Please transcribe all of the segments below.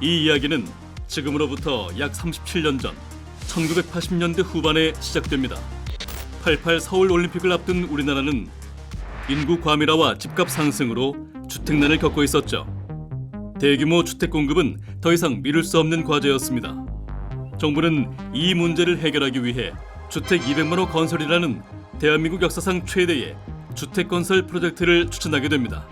이 이야기는 지금으로부터 약 37년 전 1980년대 후반에 시작됩니다. 88 서울 올림픽을 앞둔 우리나라는 인구 과밀화와 집값 상승으로 주택난을 겪고 있었죠. 대규모 주택 공급은 더 이상 미룰 수 없는 과제였습니다. 정부는 이 문제를 해결하기 위해 주택 200만 호 건설이라는 대한민국 역사상 최대의 주택 건설 프로젝트를 추진하게 됩니다.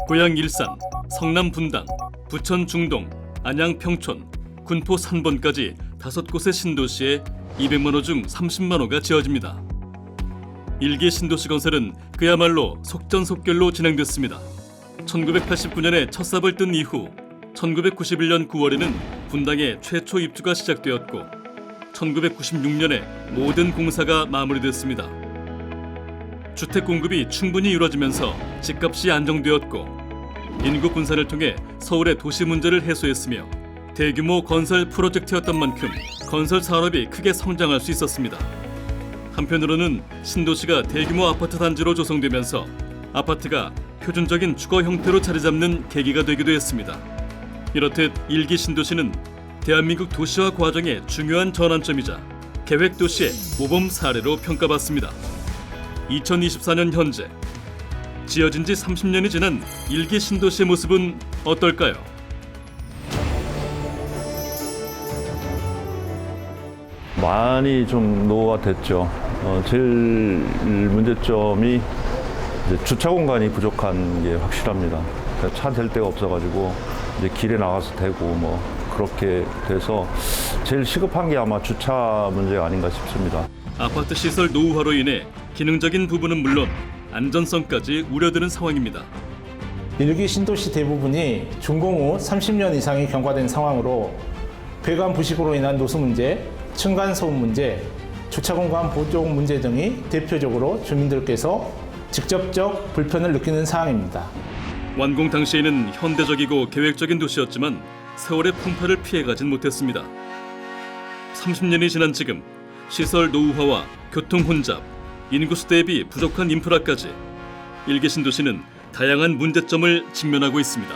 고양 일산, 성남 분당, 부천 중동, 안양 평촌, 군포 산본까지 5곳의 신도시에 200만 호 중 30만 호가 지어집니다. 1기 신도시 건설은 그야말로 속전속결로 진행됐습니다. 1989년에 첫 삽을 뜬 이후 1991년 9월에는 분당에 최초 입주가 시작되었고 1996년에 모든 공사가 마무리됐습니다. 주택 공급이 충분히 이루어지면서 집값이 안정되었고 인구 분산을 통해 서울의 도시 문제를 해소했으며 대규모 건설 프로젝트였던 만큼 건설 산업이 크게 성장할 수 있었습니다. 한편으로는 신도시가 대규모 아파트 단지로 조성되면서 아파트가 표준적인 주거 형태로 자리 잡는 계기가 되기도 했습니다. 이렇듯 1기 신도시는 대한민국 도시화 과정의 중요한 전환점이자 계획도시의 모범 사례로 평가받습니다. 2024년 현재 지어진 지 30년이 지난 1기 신도시의 모습은 어떨까요? 많이 좀 노후화됐죠. 제일 문제점이 이제 주차 공간이 부족한 게 확실합니다. 차 댈 데가 없어가지고 이제 길에 나가서 대고 뭐 그렇게 돼서 제일 시급한 게 아마 주차 문제가 아닌가 싶습니다. 아파트 시설 노후화로 인해 기능적인 부분은 물론 안전성까지 우려되는 상황입니다. 1기 신도시 대부분이 준공 후 30년 이상이 경과된 상황으로 배관 부식으로 인한 노수 문제, 층간 소음 문제, 주차 공간 부족 문제 등이 대표적으로 주민들께서 직접적 불편을 느끼는 사항입니다. 완공 당시에는 현대적이고 계획적인 도시였지만 세월의 풍파를 피해가진 못했습니다. 30년이 지난 지금 시설 노후화와 교통 혼잡, 인구수 대비 부족한 인프라까지 1기 신도시는 다양한 문제점을 직면하고 있습니다.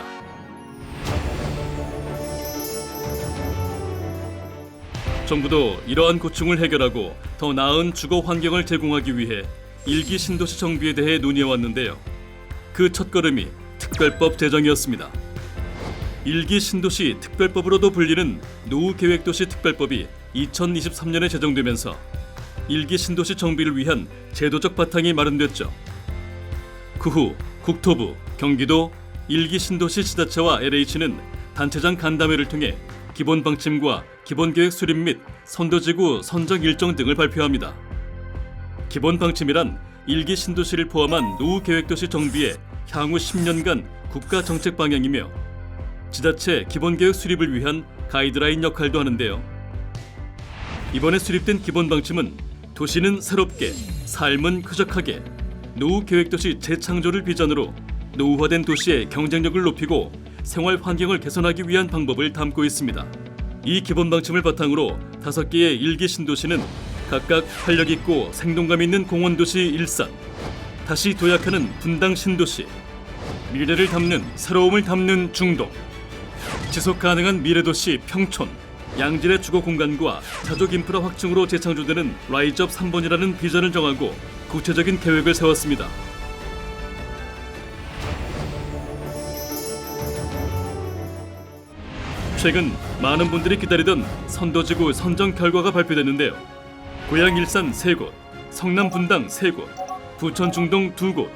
정부도 이러한 고충을 해결하고 더 나은 주거 환경을 제공하기 위해 1기 신도시 정비에 대해 논의해왔는데요. 그 첫걸음이 특별법 제정이었습니다. 1기 신도시 특별법으로도 불리는 노후계획도시 특별법이 2023년에 제정되면서 1기 신도시 정비를 위한 제도적 바탕이 마련됐죠. 그 후 국토부, 경기도, 1기 신도시 지자체와 LH는 단체장 간담회를 통해 기본 방침과 기본계획 수립 및 선도지구 선정 일정 등을 발표합니다. 기본 방침이란 1기 신도시를 포함한 노후계획도시 정비의 향후 10년간 국가 정책 방향이며 지자체 기본계획 수립을 위한 가이드라인 역할도 하는데요. 이번에 수립된 기본 방침은 도시는 새롭게, 삶은 쾌적하게, 노후계획도시 재창조를 비전으로 노후화된 도시의 경쟁력을 높이고 생활 환경을 개선하기 위한 방법을 담고 있습니다. 이 기본 방침을 바탕으로 5개의 1기 신도시는 각각 활력있고 생동감 있는 공원도시 일산, 다시 도약하는 분당 신도시, 미래를 담는 새로움을 담는 중동, 지속가능한 미래도시 평촌, 양질의 주거 공간과 자족 인프라 확충으로 재창조되는 라이즈업 3번이라는 비전을 정하고 구체적인 계획을 세웠습니다. 최근 많은 분들이 기다리던 선도지구 선정 결과가 발표됐는데요. 고양 일산 3곳, 성남 분당 3곳, 부천 중동 2곳,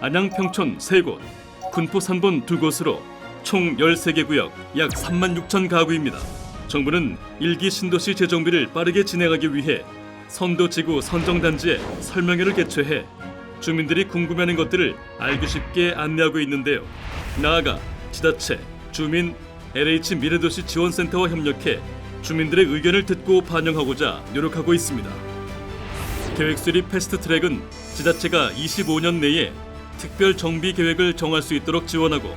안양 평촌 3곳, 군포 산본 2곳으로 총 13개 구역 약 36,000 가구입니다. 정부는 1기 신도시 재정비를 빠르게 진행하기 위해 선도지구 선정단지에 설명회를 개최해 주민들이 궁금해하는 것들을 알기 쉽게 안내하고 있는데요. 나아가 지자체, 주민, LH 미래도시 지원센터와 협력해 주민들의 의견을 듣고 반영하고자 노력하고 있습니다. 계획 수립 패스트트랙은 지자체가 25년 내에 특별 정비 계획을 정할 수 있도록 지원하고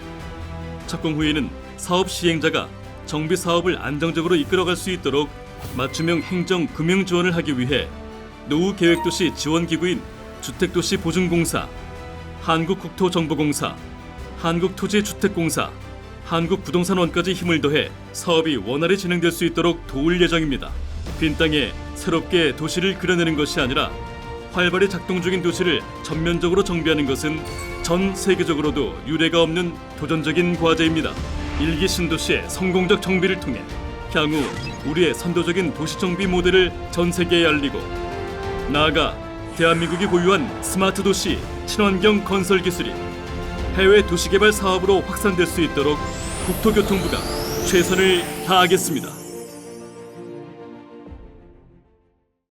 착공 후에는 사업 시행자가 정비 사업을 안정적으로 이끌어갈 수 있도록 맞춤형 행정 금융 지원을 하기 위해 노후계획도시 지원기구인 주택도시보증공사, 한국국토정보공사, 한국토지주택공사, 한국부동산원까지 힘을 더해 사업이 원활히 진행될 수 있도록 도울 예정입니다. 빈 땅에 새롭게 도시를 그려내는 것이 아니라 활발히 작동 중인 도시를 전면적으로 정비하는 것은 전 세계적으로도 유례가 없는 도전적인 과제입니다. 일기 신도시의 성공적 정비를 통해 향후 우리의 선도적인 도시 정비 모델을 전 세계에 알리고 나아가 대한민국이 보유한 스마트 도시 친환경 건설 기술이 해외 도시개발 사업으로 확산될 수 있도록 국토교통부가 최선을 다하겠습니다.